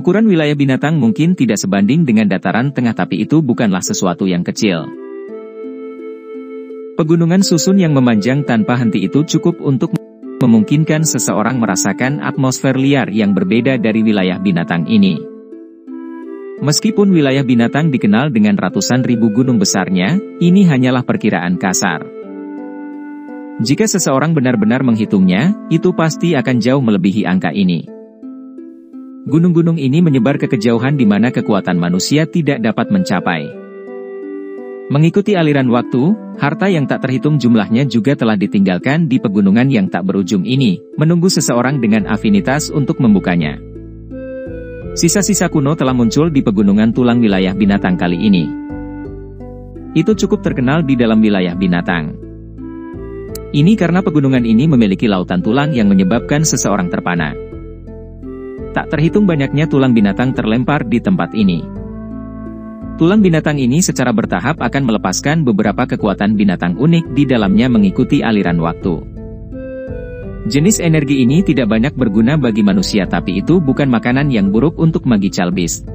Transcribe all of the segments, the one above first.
Ukuran wilayah binatang mungkin tidak sebanding dengan dataran tengah, tapi itu bukanlah sesuatu yang kecil. Pegunungan susun yang memanjang tanpa henti itu cukup untuk memungkinkan seseorang merasakan atmosfer liar yang berbeda dari wilayah binatang ini. Meskipun wilayah binatang dikenal dengan ratusan ribu gunung besarnya, ini hanyalah perkiraan kasar. Jika seseorang benar-benar menghitungnya, itu pasti akan jauh melebihi angka ini. Gunung-gunung ini menyebar ke kejauhan di mana kekuatan manusia tidak dapat mencapai. Mengikuti aliran waktu, harta yang tak terhitung jumlahnya juga telah ditinggalkan di pegunungan yang tak berujung ini, menunggu seseorang dengan afinitas untuk membukanya. Sisa-sisa kuno telah muncul di pegunungan tulang wilayah binatang kali ini. Itu cukup terkenal di dalam wilayah binatang. Ini karena pegunungan ini memiliki lautan tulang yang menyebabkan seseorang terpana. Tak terhitung banyaknya tulang binatang terlempar di tempat ini. Tulang binatang ini secara bertahap akan melepaskan beberapa kekuatan binatang unik di dalamnya mengikuti aliran waktu. Jenis energi ini tidak banyak berguna bagi manusia, tapi itu bukan makanan yang buruk untuk Magical Beast.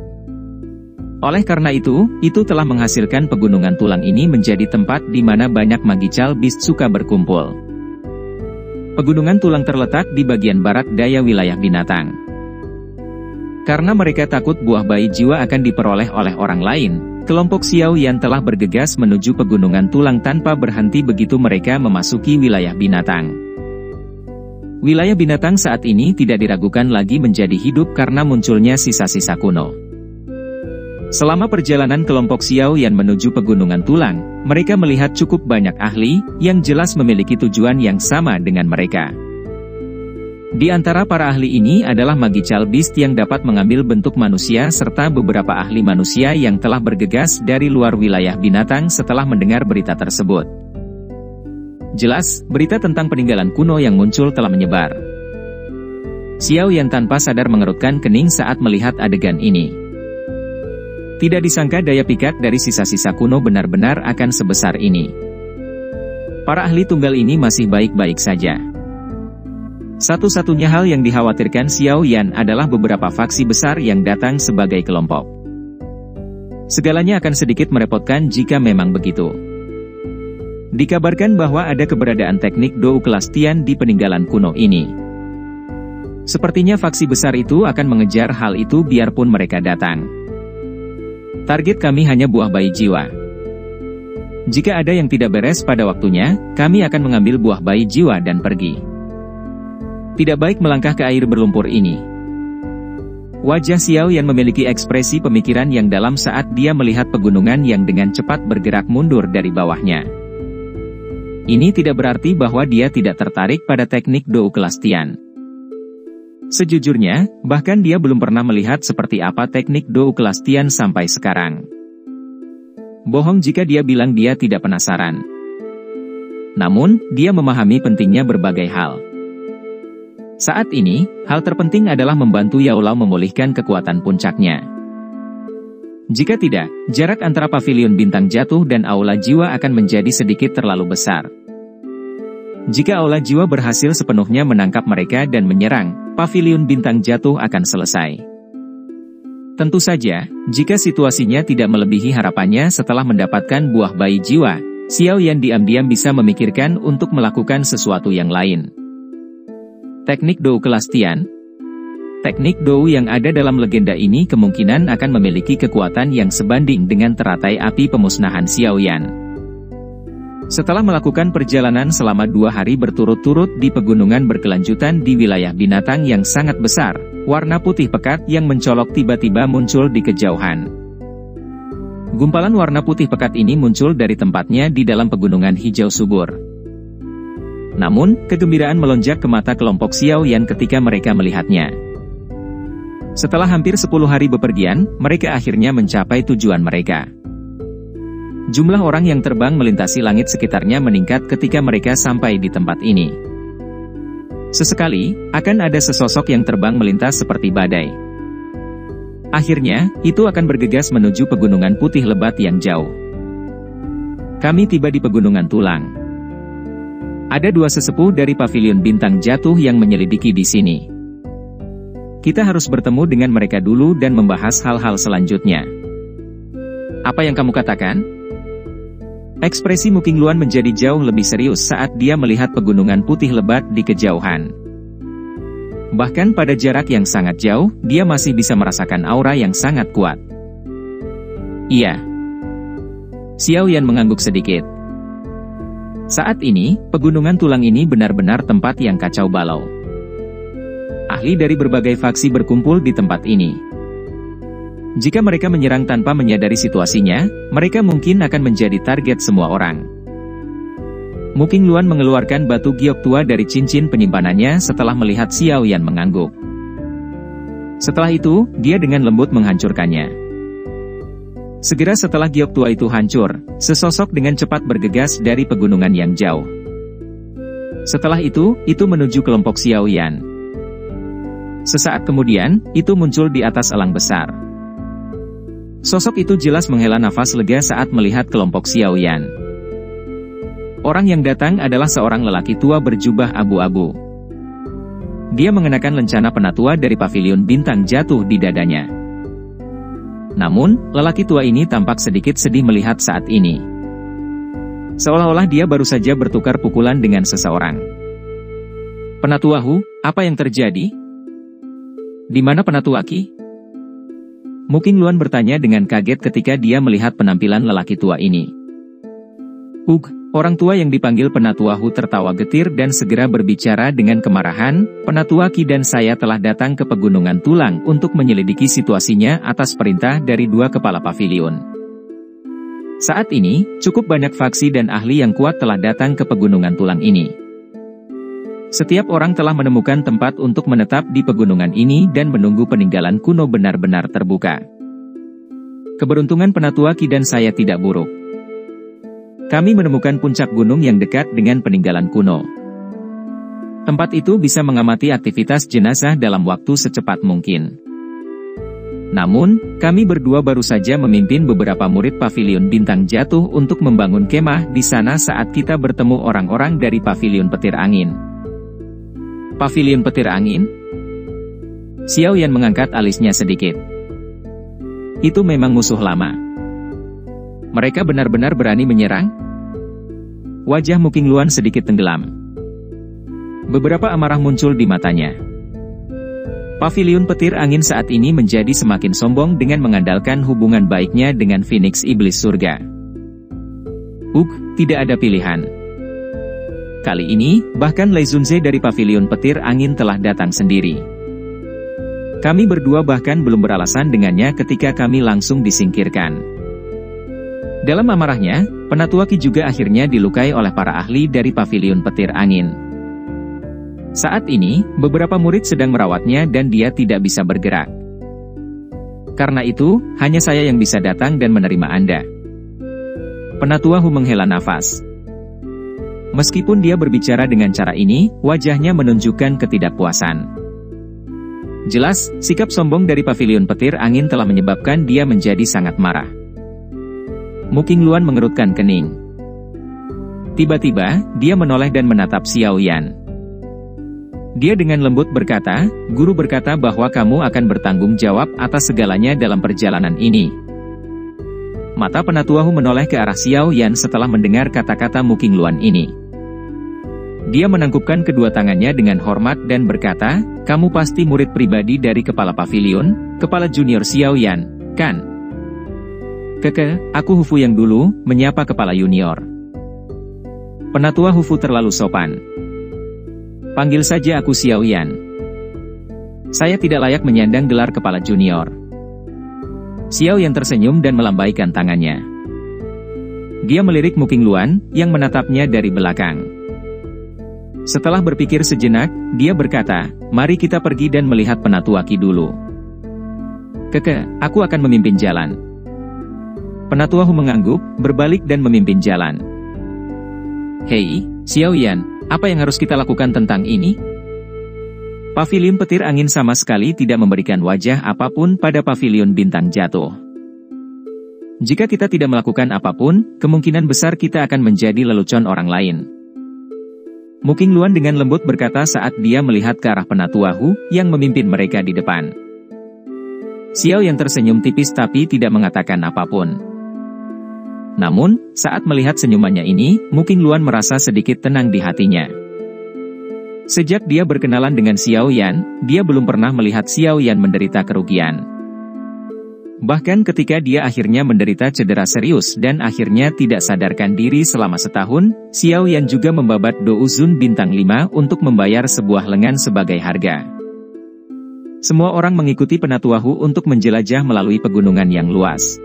Oleh karena itu telah menghasilkan pegunungan tulang ini menjadi tempat di mana banyak Magical Beast suka berkumpul. Pegunungan tulang terletak di bagian barat daya wilayah binatang. Karena mereka takut buah bayi jiwa akan diperoleh oleh orang lain, kelompok Xiao Yan telah bergegas menuju pegunungan tulang tanpa berhenti begitu mereka memasuki wilayah binatang. Wilayah binatang saat ini tidak diragukan lagi menjadi hidup karena munculnya sisa-sisa kuno. Selama perjalanan kelompok Xiao Yan menuju pegunungan tulang, mereka melihat cukup banyak ahli, yang jelas memiliki tujuan yang sama dengan mereka. Di antara para ahli ini adalah Magical Beast yang dapat mengambil bentuk manusia serta beberapa ahli manusia yang telah bergegas dari luar wilayah binatang setelah mendengar berita tersebut. Jelas, berita tentang peninggalan kuno yang muncul telah menyebar. Xiao Yan tanpa sadar mengerutkan kening saat melihat adegan ini. Tidak disangka daya pikat dari sisa-sisa kuno benar-benar akan sebesar ini. Para ahli tunggal ini masih baik-baik saja. Satu-satunya hal yang dikhawatirkan Xiao Yan adalah beberapa faksi besar yang datang sebagai kelompok. Segalanya akan sedikit merepotkan jika memang begitu. Dikabarkan bahwa ada keberadaan teknik Dou kelas Tian di peninggalan kuno ini. Sepertinya faksi besar itu akan mengejar hal itu biarpun mereka datang. Target kami hanya buah bayi jiwa. Jika ada yang tidak beres pada waktunya, kami akan mengambil buah bayi jiwa dan pergi. Tidak baik melangkah ke air berlumpur ini. Wajah Xiao Yan memiliki ekspresi pemikiran yang dalam saat dia melihat pegunungan yang dengan cepat bergerak mundur dari bawahnya. Ini tidak berarti bahwa dia tidak tertarik pada teknik Dou kelas Tian. Sejujurnya, bahkan dia belum pernah melihat seperti apa teknik Dou kelas Tian sampai sekarang. Bohong jika dia bilang dia tidak penasaran. Namun, dia memahami pentingnya berbagai hal. Saat ini, hal terpenting adalah membantu Yao Lao memulihkan kekuatan puncaknya. Jika tidak, jarak antara pavilion bintang jatuh dan aula jiwa akan menjadi sedikit terlalu besar. Jika aula jiwa berhasil sepenuhnya menangkap mereka dan menyerang, pavilion bintang jatuh akan selesai. Tentu saja, jika situasinya tidak melebihi harapannya setelah mendapatkan buah bayi jiwa, Xiao Yan diam-diam bisa memikirkan untuk melakukan sesuatu yang lain. Teknik Dou kelas Tian. Teknik Dou yang ada dalam legenda ini kemungkinan akan memiliki kekuatan yang sebanding dengan teratai api pemusnahan Xiao Yan. Setelah melakukan perjalanan selama 2 hari berturut-turut di pegunungan berkelanjutan di wilayah binatang yang sangat besar, warna putih pekat yang mencolok tiba-tiba muncul di kejauhan. Gumpalan warna putih pekat ini muncul dari tempatnya di dalam pegunungan hijau subur. Namun, kegembiraan melonjak ke mata kelompok Xiao Yan ketika mereka melihatnya. Setelah hampir 10 hari bepergian, mereka akhirnya mencapai tujuan mereka. Jumlah orang yang terbang melintasi langit sekitarnya meningkat ketika mereka sampai di tempat ini. Sesekali, akan ada sesosok yang terbang melintas seperti badai. Akhirnya, itu akan bergegas menuju pegunungan putih lebat yang jauh. Kami tiba di pegunungan tulang. Ada 2 sesepuh dari pavilion bintang jatuh yang menyelidiki di sini. kita harus bertemu dengan mereka dulu dan membahas hal-hal selanjutnya. Apa yang kamu katakan? Ekspresi Mu Qingluan menjadi jauh lebih serius saat dia melihat pegunungan putih lebat di kejauhan. Bahkan pada jarak yang sangat jauh, dia masih bisa merasakan aura yang sangat kuat. Iya. Xiao Yan mengangguk sedikit. Saat ini, pegunungan tulang ini benar-benar tempat yang kacau balau. Ahli dari berbagai faksi berkumpul di tempat ini. Jika mereka menyerang tanpa menyadari situasinya, mereka mungkin akan menjadi target semua orang. Mu Qingluan mengeluarkan batu giok tua dari cincin penyimpanannya setelah melihat Xiao Yan mengangguk. Setelah itu, dia dengan lembut menghancurkannya. Segera setelah giok tua itu hancur, sesosok dengan cepat bergegas dari pegunungan yang jauh. Setelah itu menuju kelompok Xiao Yan. Sesaat kemudian, itu muncul di atas elang besar. Sosok itu jelas menghela nafas lega saat melihat kelompok Xiao Yan. Orang yang datang adalah seorang lelaki tua berjubah abu-abu. Dia mengenakan lencana penatua dari pavilion bintang jatuh di dadanya. Namun, lelaki tua ini tampak sedikit sedih melihat saat ini. Seolah-olah dia baru saja bertukar pukulan dengan seseorang. Penatua Hu, apa yang terjadi? Di mana Penatua Qi? Mu Qingluan bertanya dengan kaget ketika dia melihat penampilan lelaki tua ini. Orang tua yang dipanggil Penatua Hu tertawa getir dan segera berbicara dengan kemarahan, Penatua Qi dan saya telah datang ke Pegunungan Tulang untuk menyelidiki situasinya atas perintah dari dua kepala pavilion. Saat ini, cukup banyak faksi dan ahli yang kuat telah datang ke Pegunungan Tulang ini. Setiap orang telah menemukan tempat untuk menetap di pegunungan ini dan menunggu peninggalan kuno benar-benar terbuka. Keberuntungan Penatua Qi dan saya tidak buruk. Kami menemukan puncak gunung yang dekat dengan peninggalan kuno. Tempat itu bisa mengamati aktivitas jenazah dalam waktu secepat mungkin. Namun, kami berdua baru saja memimpin beberapa murid pavilion bintang jatuh untuk membangun kemah di sana saat kita bertemu orang-orang dari pavilion petir angin. Pavilion petir angin? Xiao Yan mengangkat alisnya sedikit. Itu memang musuh lama. Mereka benar-benar berani menyerang? Wajah Mu Qingluan sedikit tenggelam. Beberapa amarah muncul di matanya. Pavilion petir angin saat ini menjadi semakin sombong dengan mengandalkan hubungan baiknya dengan Phoenix Iblis Surga. Tidak ada pilihan. Kali ini, bahkan Lei Zunze dari pavilion petir angin telah datang sendiri. Kami berdua bahkan belum beralasan dengannya ketika kami langsung disingkirkan. Dalam amarahnya, Penatua Qi juga akhirnya dilukai oleh para ahli dari pavilion petir angin. Saat ini, beberapa murid sedang merawatnya dan dia tidak bisa bergerak. Karena itu, hanya saya yang bisa datang dan menerima Anda. Penatua Hu menghela nafas. Meskipun dia berbicara dengan cara ini, wajahnya menunjukkan ketidakpuasan. Jelas, sikap sombong dari pavilion petir angin telah menyebabkan dia menjadi sangat marah. Mu Qingluan mengerutkan kening. Tiba-tiba, dia menoleh dan menatap Xiao Yan. Dia dengan lembut berkata, "Guru berkata bahwa kamu akan bertanggung jawab atas segalanya dalam perjalanan ini." Mata Penatua Hu menoleh ke arah Xiao Yan setelah mendengar kata-kata Mu Qingluan ini. Dia menangkupkan kedua tangannya dengan hormat dan berkata, "Kamu pasti murid pribadi dari kepala pavilion, kepala junior Xiao Yan, kan?" Aku Hufu yang dulu, menyapa kepala junior. Penatua Hufu terlalu sopan. Panggil saja aku Xiao Yan. Saya tidak layak menyandang gelar kepala junior. Xiao Yan tersenyum dan melambaikan tangannya. Dia melirik Mu Qingluan, yang menatapnya dari belakang. Setelah berpikir sejenak, dia berkata, "Mari kita pergi dan melihat Penatua Qi dulu." Aku akan memimpin jalan. Penatua Hu mengangguk, berbalik dan memimpin jalan. Hei, Xiao Yan, apa yang harus kita lakukan tentang ini? Pavilion petir angin sama sekali tidak memberikan wajah apapun pada pavilion bintang jatuh. Jika kita tidak melakukan apapun, kemungkinan besar kita akan menjadi lelucon orang lain. Muking Luan dengan lembut berkata saat dia melihat ke arah Penatua Hu yang memimpin mereka di depan. Xiao Yan tersenyum tipis tapi tidak mengatakan apapun. Namun, saat melihat senyumannya ini, Muking Luan merasa sedikit tenang di hatinya. Sejak dia berkenalan dengan Xiao Yan, dia belum pernah melihat Xiao Yan menderita kerugian. Bahkan ketika dia akhirnya menderita cedera serius dan akhirnya tidak sadarkan diri selama setahun, Xiao Yan juga membabat Do Uzun bintang 5 untuk membayar sebuah lengan sebagai harga. Semua orang mengikuti Penatua Hu untuk menjelajah melalui pegunungan yang luas.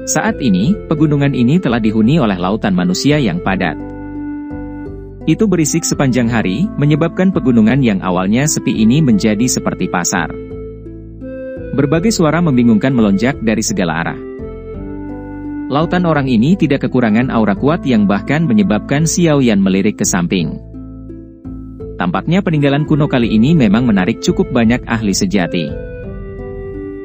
Saat ini, pegunungan ini telah dihuni oleh lautan manusia yang padat. Itu berisik sepanjang hari, menyebabkan pegunungan yang awalnya sepi ini menjadi seperti pasar. Berbagai suara membingungkan melonjak dari segala arah. Lautan orang ini tidak kekurangan aura kuat yang bahkan menyebabkan Xiao Yan melirik ke samping. Tampaknya peninggalan kuno kali ini memang menarik cukup banyak ahli sejati.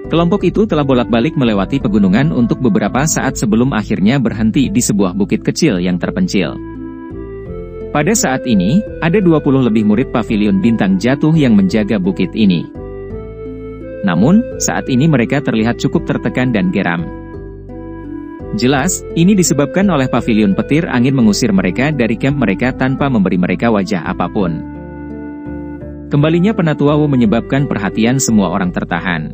Kelompok itu telah bolak-balik melewati pegunungan untuk beberapa saat sebelum akhirnya berhenti di sebuah bukit kecil yang terpencil. Pada saat ini, ada 20 lebih murid pavilion bintang jatuh yang menjaga bukit ini. Namun, saat ini mereka terlihat cukup tertekan dan geram. Jelas, ini disebabkan oleh pavilion petir angin mengusir mereka dari camp mereka tanpa memberi mereka wajah apapun. Kembalinya Penatua Wu menyebabkan perhatian semua orang tertahan.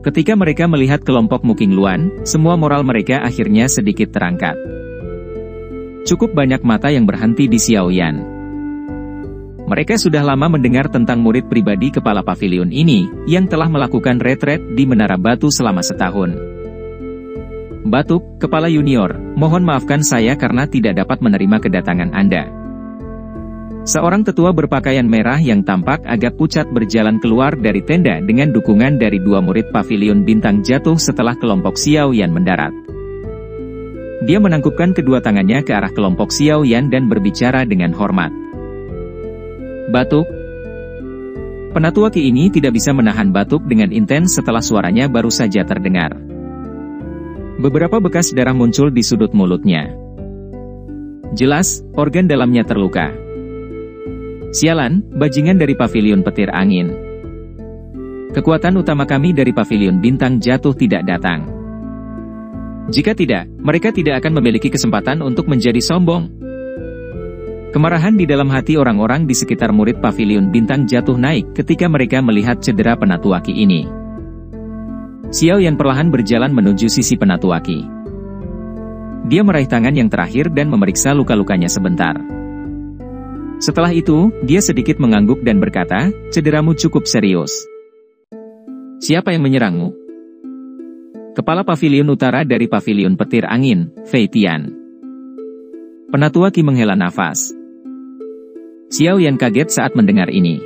Ketika mereka melihat kelompok Muking Luan, semua moral mereka akhirnya sedikit terangkat. Cukup banyak mata yang berhenti di Xiao Yan. Mereka sudah lama mendengar tentang murid pribadi kepala pavilion ini, yang telah melakukan retret di Menara Batu selama setahun. Batuk, Kepala Junior, mohon maafkan saya karena tidak dapat menerima kedatangan Anda. Seorang tetua berpakaian merah yang tampak agak pucat berjalan keluar dari tenda dengan dukungan dari 2 murid pavilion bintang jatuh setelah kelompok Xiao Yan mendarat. Dia menangkupkan kedua tangannya ke arah kelompok Xiao Yan dan berbicara dengan hormat. Batuk. Penatua Qi ini tidak bisa menahan batuk dengan intens setelah suaranya baru saja terdengar. Beberapa bekas darah muncul di sudut mulutnya. Jelas, organ dalamnya terluka. Sialan, bajingan dari pavilion petir angin. Kekuatan utama kami dari pavilion bintang jatuh tidak datang. Jika tidak, mereka tidak akan memiliki kesempatan untuk menjadi sombong. Kemarahan di dalam hati orang-orang di sekitar murid pavilion bintang jatuh naik ketika mereka melihat cedera Penatua Qi ini. Xiao Yan perlahan berjalan menuju sisi Penatua Qi. Dia meraih tangan yang terakhir dan memeriksa luka-lukanya sebentar. Setelah itu, dia sedikit mengangguk dan berkata, cederamu cukup serius. Siapa yang menyerangmu? Kepala pavilion utara dari pavilion petir angin, Fei Tian. Penatua Qi menghela nafas. Xiao Yan kaget saat mendengar ini.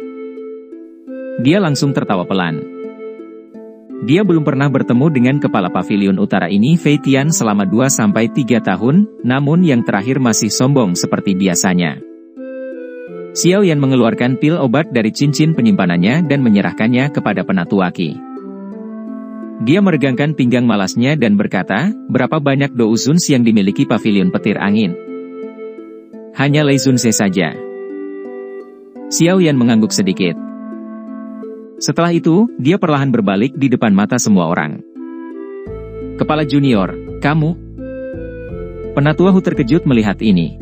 Dia langsung tertawa pelan. Dia belum pernah bertemu dengan kepala pavilion utara ini Fei Tian selama 2-3 tahun, namun yang terakhir masih sombong seperti biasanya. Xiao Yan mengeluarkan pil obat dari cincin penyimpanannya dan menyerahkannya kepada Penatua Qi. Dia meregangkan pinggang malasnya dan berkata, berapa banyak Do Uzuns yang dimiliki pavilion petir angin? Hanya Lei Zunse saja. Xiao Yan mengangguk sedikit. Setelah itu, dia perlahan berbalik di depan mata semua orang. Kepala Junior, kamu? Penatua Hu terkejut melihat ini.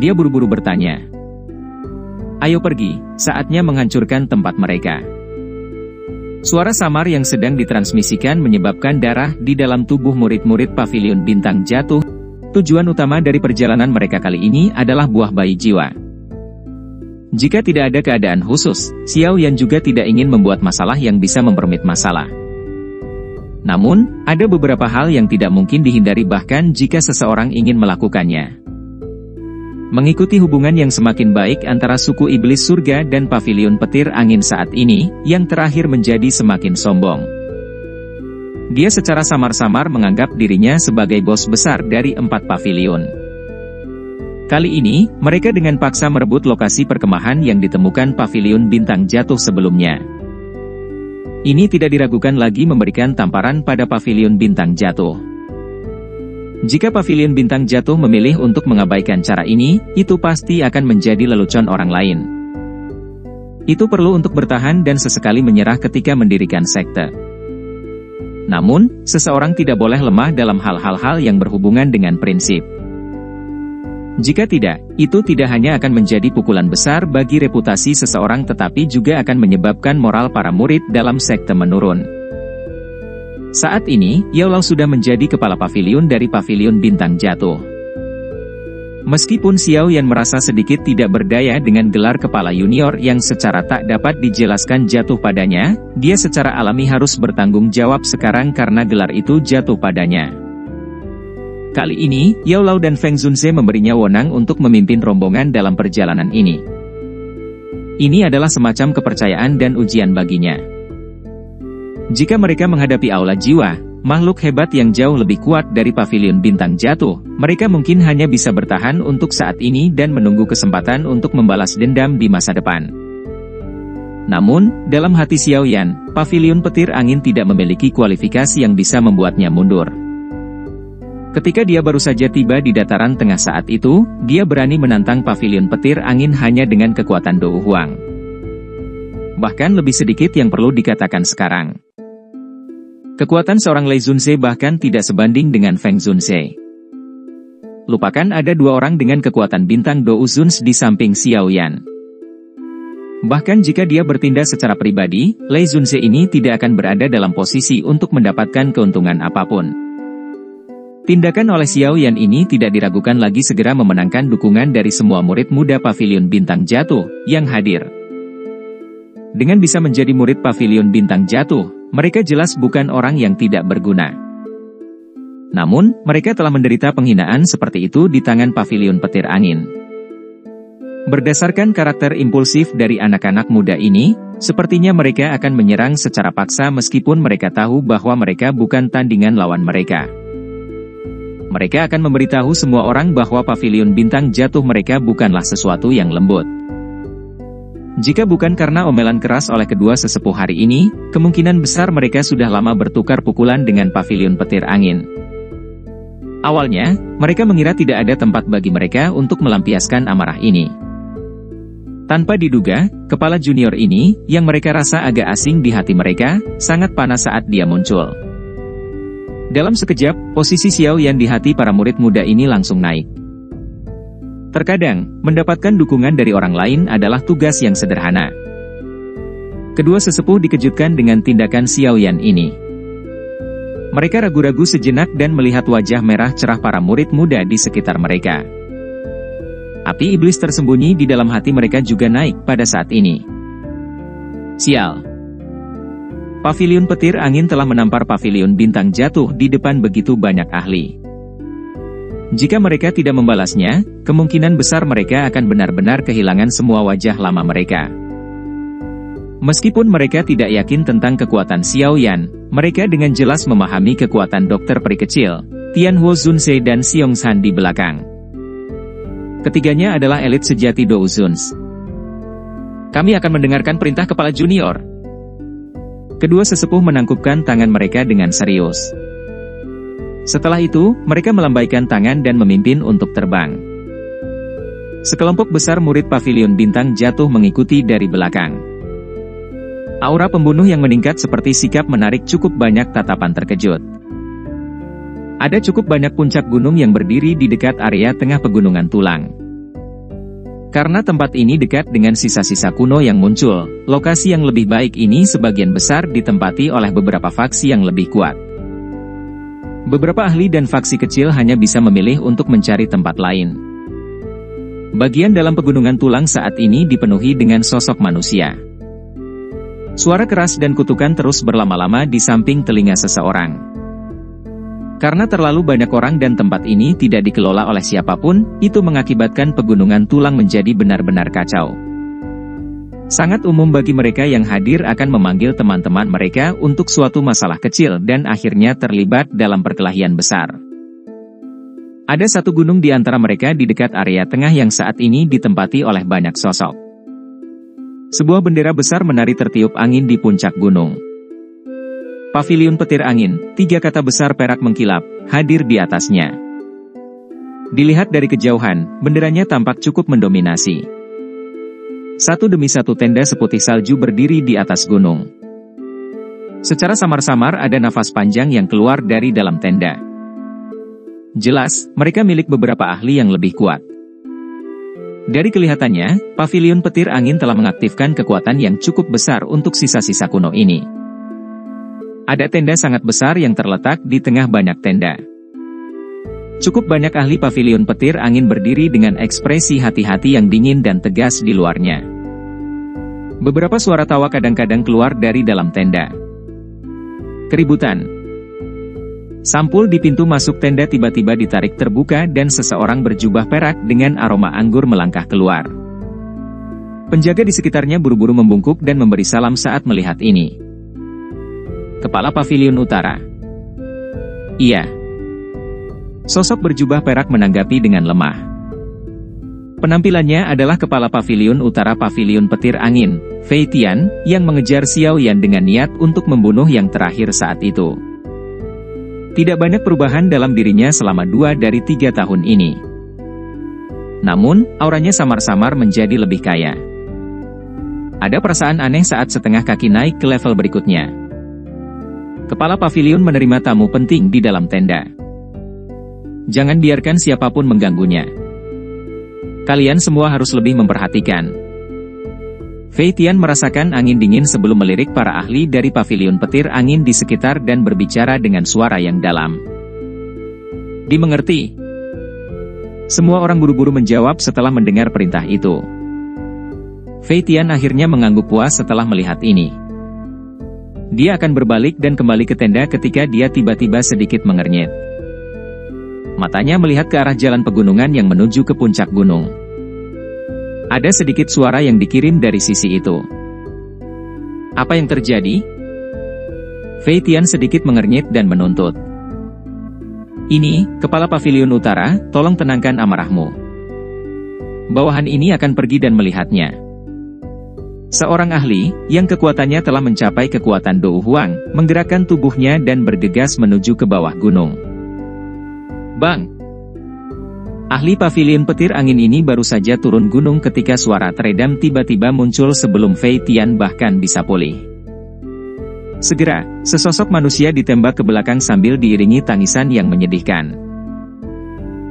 Dia buru-buru bertanya. Ayo pergi, saatnya menghancurkan tempat mereka. Suara samar yang sedang ditransmisikan menyebabkan darah di dalam tubuh murid-murid pavilion bintang jatuh. Tujuan utama dari perjalanan mereka kali ini adalah buah bayi jiwa. Jika tidak ada keadaan khusus, Xiao Yan juga tidak ingin membuat masalah yang bisa memperumit masalah. Namun, ada beberapa hal yang tidak mungkin dihindari bahkan jika seseorang ingin melakukannya. Mengikuti hubungan yang semakin baik antara suku iblis surga dan pavilion petir angin saat ini, yang terakhir menjadi semakin sombong. Dia secara samar-samar menganggap dirinya sebagai bos besar dari 4 pavilion. Kali ini, mereka dengan paksa merebut lokasi perkemahan yang ditemukan pavilion bintang jatuh sebelumnya. Ini tidak diragukan lagi memberikan tamparan pada pavilion bintang jatuh. Jika pavilion bintang jatuh memilih untuk mengabaikan cara ini, itu pasti akan menjadi lelucon orang lain. Itu perlu untuk bertahan dan sesekali menyerah ketika mendirikan sekte. Namun, seseorang tidak boleh lemah dalam hal-hal yang berhubungan dengan prinsip. Jika tidak, itu tidak hanya akan menjadi pukulan besar bagi reputasi seseorang tetapi juga akan menyebabkan moral para murid dalam sekte menurun. Saat ini, Yao Lao sudah menjadi kepala pavilion dari pavilion bintang jatuh. Meskipun Xiao Yan merasa sedikit tidak berdaya dengan gelar kepala junior yang secara tak dapat dijelaskan jatuh padanya, dia secara alami harus bertanggung jawab sekarang karena gelar itu jatuh padanya. Kali ini, Yao Lao dan Feng Zunze memberinya wewenang untuk memimpin rombongan dalam perjalanan ini. Ini adalah semacam kepercayaan dan ujian baginya. Jika mereka menghadapi aula jiwa, makhluk hebat yang jauh lebih kuat dari pavilion bintang jatuh, mereka mungkin hanya bisa bertahan untuk saat ini dan menunggu kesempatan untuk membalas dendam di masa depan. Namun, dalam hati Xiao Yan, pavilion petir angin tidak memiliki kualifikasi yang bisa membuatnya mundur. Ketika dia baru saja tiba di dataran tengah saat itu, dia berani menantang pavilion petir angin hanya dengan kekuatan Dou Huang. Bahkan lebih sedikit yang perlu dikatakan sekarang. Kekuatan seorang Lei Zunze bahkan tidak sebanding dengan Feng Zunze. Lupakan ada dua orang dengan kekuatan bintang Dou Zunze di samping Xiao Yan. Bahkan jika dia bertindak secara pribadi, Lei Zunze ini tidak akan berada dalam posisi untuk mendapatkan keuntungan apapun. Tindakan oleh Xiao Yan ini tidak diragukan lagi segera memenangkan dukungan dari semua murid muda pavilion bintang jatuh yang hadir. Dengan bisa menjadi murid pavilion bintang jatuh, mereka jelas bukan orang yang tidak berguna. Namun, mereka telah menderita penghinaan seperti itu di tangan pavilion petir angin. Berdasarkan karakter impulsif dari anak-anak muda ini, sepertinya mereka akan menyerang secara paksa meskipun mereka tahu bahwa mereka bukan tandingan lawan mereka. Mereka akan memberitahu semua orang bahwa pavilion bintang jatuh mereka bukanlah sesuatu yang lembut. Jika bukan karena omelan keras oleh kedua sesepuh hari ini, kemungkinan besar mereka sudah lama bertukar pukulan dengan pavilion petir angin. Awalnya, mereka mengira tidak ada tempat bagi mereka untuk melampiaskan amarah ini. Tanpa diduga, kepala junior ini, yang mereka rasa agak asing di hati mereka, sangat panas saat dia muncul. Dalam sekejap, posisi Xiao Yan di hati para murid muda ini langsung naik. Terkadang, mendapatkan dukungan dari orang lain adalah tugas yang sederhana. Kedua sesepuh dikejutkan dengan tindakan Xiao Yan ini. Mereka ragu-ragu sejenak dan melihat wajah merah cerah para murid muda di sekitar mereka. Api iblis tersembunyi di dalam hati mereka juga naik pada saat ini. Sial. Pavilion petir angin telah menampar pavilion bintang jatuh di depan begitu banyak ahli. Jika mereka tidak membalasnya, kemungkinan besar mereka akan benar-benar kehilangan semua wajah lama mereka. Meskipun mereka tidak yakin tentang kekuatan Xiao Yan, mereka dengan jelas memahami kekuatan dokter peri kecil, Tianhuo Zunze dan Xiong Shan di belakang. Ketiganya adalah elit sejati Dou Zunze. Kami akan mendengarkan perintah kepala junior. Kedua sesepuh menangkupkan tangan mereka dengan serius. Setelah itu, mereka melambaikan tangan dan memimpin untuk terbang. Sekelompok besar murid pavilion bintang jatuh mengikuti dari belakang. Aura pembunuh yang meningkat seperti sikap menarik cukup banyak tatapan terkejut. Ada cukup banyak puncak gunung yang berdiri di dekat area tengah pegunungan tulang. Karena tempat ini dekat dengan sisa-sisa kuno yang muncul, lokasi yang lebih baik ini sebagian besar ditempati oleh beberapa faksi yang lebih kuat. Beberapa ahli dan faksi kecil hanya bisa memilih untuk mencari tempat lain. Bagian dalam pegunungan tulang saat ini dipenuhi dengan sosok manusia. Suara keras dan kutukan terus berlama-lama di samping telinga seseorang. Karena terlalu banyak orang dan tempat ini tidak dikelola oleh siapapun, itu mengakibatkan pegunungan tulang menjadi benar-benar kacau. Sangat umum bagi mereka yang hadir akan memanggil teman-teman mereka untuk suatu masalah kecil dan akhirnya terlibat dalam perkelahian besar. Ada satu gunung di antara mereka di dekat area tengah yang saat ini ditempati oleh banyak sosok. Sebuah bendera besar menari tertiup angin di puncak gunung. Pavilion petir angin, 3 kata besar perak mengkilap, hadir di atasnya. Dilihat dari kejauhan, benderanya tampak cukup mendominasi. Satu demi satu tenda seputih salju berdiri di atas gunung. Secara samar-samar ada nafas panjang yang keluar dari dalam tenda. Jelas, mereka milik beberapa ahli yang lebih kuat. Dari kelihatannya, pavilion petir angin telah mengaktifkan kekuatan yang cukup besar untuk sisa-sisa kuno ini. Ada tenda sangat besar yang terletak di tengah banyak tenda. Cukup banyak ahli pavilion petir angin berdiri dengan ekspresi hati-hati yang dingin dan tegas di luarnya. Beberapa suara tawa kadang-kadang keluar dari dalam tenda. Keributan. Sampul di pintu masuk tenda tiba-tiba ditarik terbuka dan seseorang berjubah perak dengan aroma anggur melangkah keluar. Penjaga di sekitarnya buru-buru membungkuk dan memberi salam saat melihat ini. Kepala Pavilion Utara. Iya. Sosok berjubah perak menanggapi dengan lemah. Penampilannya adalah Kepala Pavilion Utara Pavilion Petir Angin, Fei Tian, yang mengejar Xiao Yan dengan niat untuk membunuh yang terakhir saat itu. Tidak banyak perubahan dalam dirinya selama 2 dari 3 tahun ini. Namun, auranya samar-samar menjadi lebih kaya. Ada perasaan aneh saat setengah kaki naik ke level berikutnya. Kepala Pavilion menerima tamu penting di dalam tenda. Jangan biarkan siapapun mengganggunya. Kalian semua harus lebih memperhatikan. Fei Tian merasakan angin dingin sebelum melirik para ahli dari pavilion petir angin di sekitar dan berbicara dengan suara yang dalam. Dimengerti. Semua orang buru-buru menjawab setelah mendengar perintah itu. Fei Tian akhirnya mengangguk puas setelah melihat ini. Dia akan berbalik dan kembali ke tenda ketika dia tiba-tiba sedikit mengernyit. Matanya melihat ke arah jalan pegunungan yang menuju ke puncak gunung. Ada sedikit suara yang dikirim dari sisi itu. Apa yang terjadi? Fei Tian sedikit mengernyit dan menuntut. Ini, Kepala Pavilion Utara, tolong tenangkan amarahmu. Bawahan ini akan pergi dan melihatnya. Seorang ahli, yang kekuatannya telah mencapai kekuatan Dou Huang, menggerakkan tubuhnya dan bergegas menuju ke bawah gunung. Bang! Ahli pavilion petir angin ini baru saja turun gunung ketika suara teredam tiba-tiba muncul sebelum Fei Tian bahkan bisa pulih. Segera, sesosok manusia ditembak ke belakang sambil diiringi tangisan yang menyedihkan.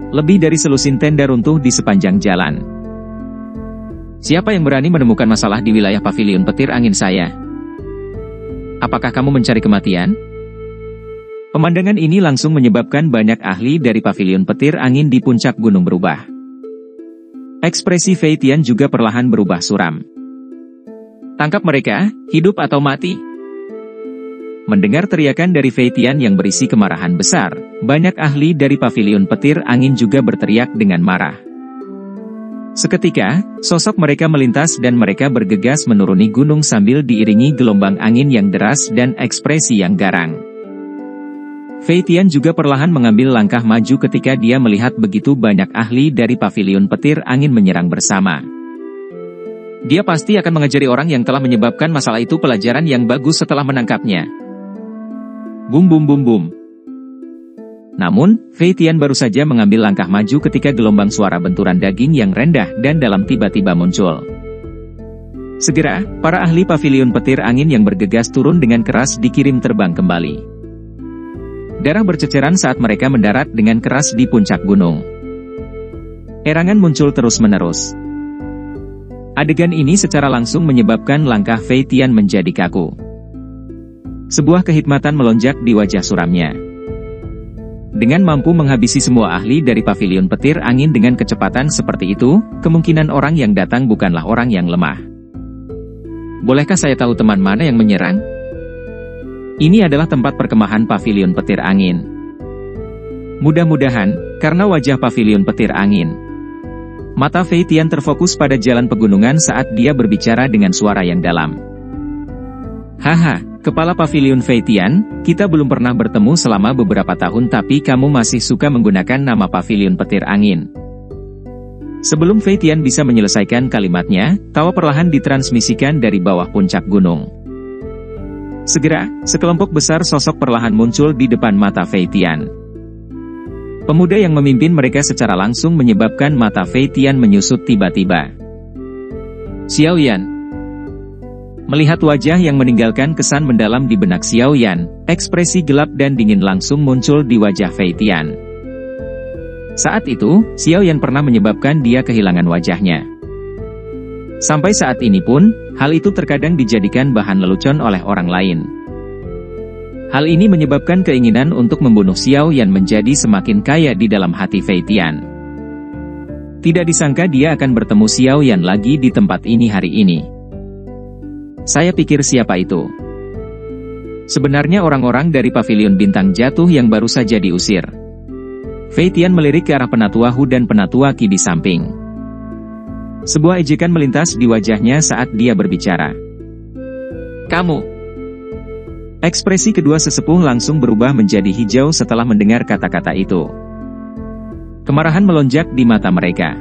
Lebih dari selusin tenda runtuh di sepanjang jalan. Siapa yang berani menemukan masalah di wilayah pavilion petir angin saya? Apakah kamu mencari kematian? Pemandangan ini langsung menyebabkan banyak ahli dari pavilion petir angin di puncak gunung berubah. Ekspresi Fei Tian juga perlahan berubah suram. Tangkap mereka, hidup atau mati. Mendengar teriakan dari Fei Tian yang berisi kemarahan besar, banyak ahli dari pavilion petir angin juga berteriak dengan marah. Seketika, sosok mereka melintas dan mereka bergegas menuruni gunung sambil diiringi gelombang angin yang deras dan ekspresi yang garang. Fei Tian juga perlahan mengambil langkah maju ketika dia melihat begitu banyak ahli dari pavilion petir angin menyerang bersama. Dia pasti akan mengajari orang yang telah menyebabkan masalah itu pelajaran yang bagus setelah menangkapnya. Bum bum bum bum. Namun, Fei Tian baru saja mengambil langkah maju ketika gelombang suara benturan daging yang rendah dan dalam tiba-tiba muncul. Segera, para ahli pavilion petir angin yang bergegas turun dengan keras dikirim terbang kembali. Darah berceceran saat mereka mendarat dengan keras di puncak gunung. Erangan muncul terus-menerus. Adegan ini secara langsung menyebabkan langkah Fei Tian menjadi kaku. Sebuah kehikmatan melonjak di wajah suramnya. Dengan mampu menghabisi semua ahli dari pavilion petir angin dengan kecepatan seperti itu, kemungkinan orang yang datang bukanlah orang yang lemah. Bolehkah saya tahu teman mana yang menyerang? Ini adalah tempat perkemahan pavilion petir angin. Mudah-mudahan, karena wajah pavilion petir angin. Mata Fei Tian terfokus pada jalan pegunungan saat dia berbicara dengan suara yang dalam. Haha, Kepala Pavilion Fei Tian, kita belum pernah bertemu selama beberapa tahun tapi kamu masih suka menggunakan nama pavilion petir angin. Sebelum Fei Tian bisa menyelesaikan kalimatnya, tawa perlahan ditransmisikan dari bawah puncak gunung. Segera, sekelompok besar sosok perlahan muncul di depan mata Fei Tian. Pemuda yang memimpin mereka secara langsung menyebabkan mata Fei Tian menyusut tiba-tiba. Xiao Yan. Melihat wajah yang meninggalkan kesan mendalam di benak Xiao Yan, ekspresi gelap dan dingin langsung muncul di wajah Fei Tian. Saat itu, Xiao Yan pernah menyebabkan dia kehilangan wajahnya. Sampai saat ini pun, hal itu terkadang dijadikan bahan lelucon oleh orang lain. Hal ini menyebabkan keinginan untuk membunuh Xiao Yan menjadi semakin kaya di dalam hati Fei Tian. Tidak disangka dia akan bertemu Xiao Yan lagi di tempat ini hari ini. Saya pikir siapa itu? Sebenarnya orang-orang dari pavilion bintang jatuh yang baru saja diusir. Fei Tian melirik ke arah Penatua Hu dan Penatua Qi di samping. Sebuah ejekan melintas di wajahnya saat dia berbicara. Kamu. Ekspresi kedua sesepuh langsung berubah menjadi hijau setelah mendengar kata-kata itu. Kemarahan melonjak di mata mereka.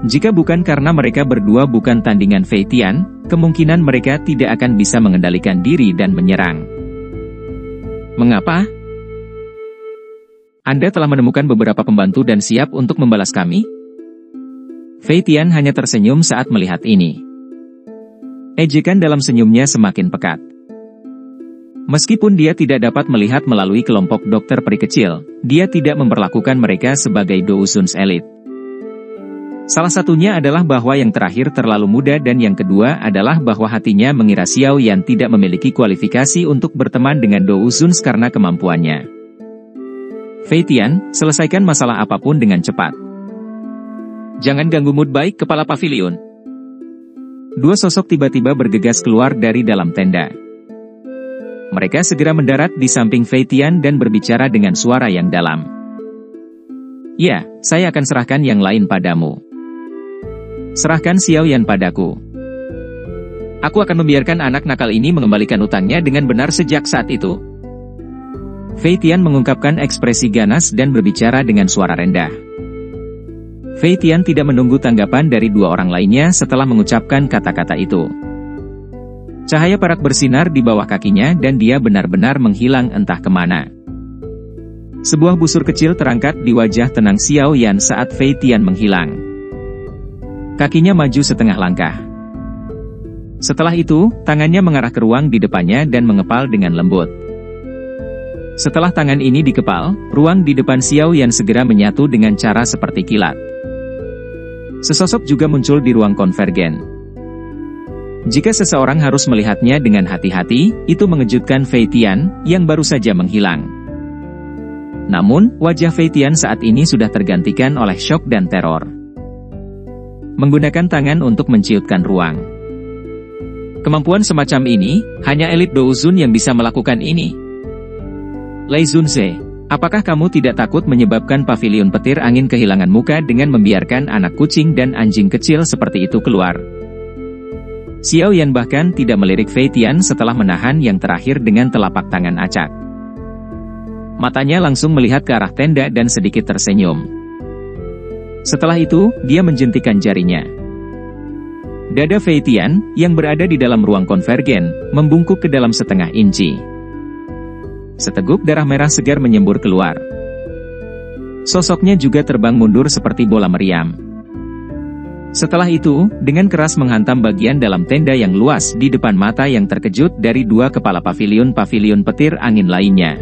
Jika bukan karena mereka berdua bukan tandingan Fei Tian, kemungkinan mereka tidak akan bisa mengendalikan diri dan menyerang. Mengapa? Anda telah menemukan beberapa pembantu dan siap untuk membalas kami? Fei Tian hanya tersenyum saat melihat ini. Ejekan dalam senyumnya semakin pekat. Meskipun dia tidak dapat melihat melalui kelompok dokter peri kecil, dia tidak memperlakukan mereka sebagai Douzuns elit. Salah satunya adalah bahwa yang terakhir terlalu muda dan yang kedua adalah bahwa hatinya mengira Xiao Yan tidak memiliki kualifikasi untuk berteman dengan Douzuns karena kemampuannya. Fei Tian, selesaikan masalah apapun dengan cepat. Jangan ganggu mood baik kepala pavilion. Dua sosok tiba-tiba bergegas keluar dari dalam tenda. Mereka segera mendarat di samping Fei Tian dan berbicara dengan suara yang dalam. Ya, saya akan serahkan yang lain padamu. Serahkan Xiao Yan padaku. Aku akan membiarkan anak nakal ini mengembalikan utangnya dengan benar sejak saat itu. Fei Tian mengungkapkan ekspresi ganas dan berbicara dengan suara rendah. Fei Tian tidak menunggu tanggapan dari dua orang lainnya setelah mengucapkan kata-kata itu. Cahaya perak bersinar di bawah kakinya dan dia benar-benar menghilang entah kemana. Sebuah busur kecil terangkat di wajah tenang Xiao Yan saat Fei Tian menghilang. Kakinya maju setengah langkah. Setelah itu, tangannya mengarah ke ruang di depannya dan mengepal dengan lembut. Setelah tangan ini dikepal, ruang di depan Xiao Yan segera menyatu dengan cara seperti kilat. Sesosok juga muncul di ruang konvergen. Jika seseorang harus melihatnya dengan hati-hati, itu mengejutkan Fei Tian, yang baru saja menghilang. Namun, wajah Fei Tian saat ini sudah tergantikan oleh syok dan teror. Menggunakan tangan untuk menciutkan ruang. Kemampuan semacam ini, hanya elit Douzun yang bisa melakukan ini. Lei Zunze, apakah kamu tidak takut menyebabkan pavilion petir angin kehilangan muka dengan membiarkan anak kucing dan anjing kecil seperti itu keluar? Xiao Yan bahkan tidak melirik Fei Tian setelah menahan yang terakhir dengan telapak tangan acak. Matanya langsung melihat ke arah tenda dan sedikit tersenyum. Setelah itu, dia menjentikan jarinya. Dada Fei Tian, yang berada di dalam ruang konvergen, membungkuk ke dalam setengah inci. Seteguk darah merah segar menyembur keluar. Sosoknya juga terbang mundur seperti bola meriam. Setelah itu, dengan keras menghantam bagian dalam tenda yang luas di depan mata yang terkejut dari dua kepala pavilion petir angin lainnya.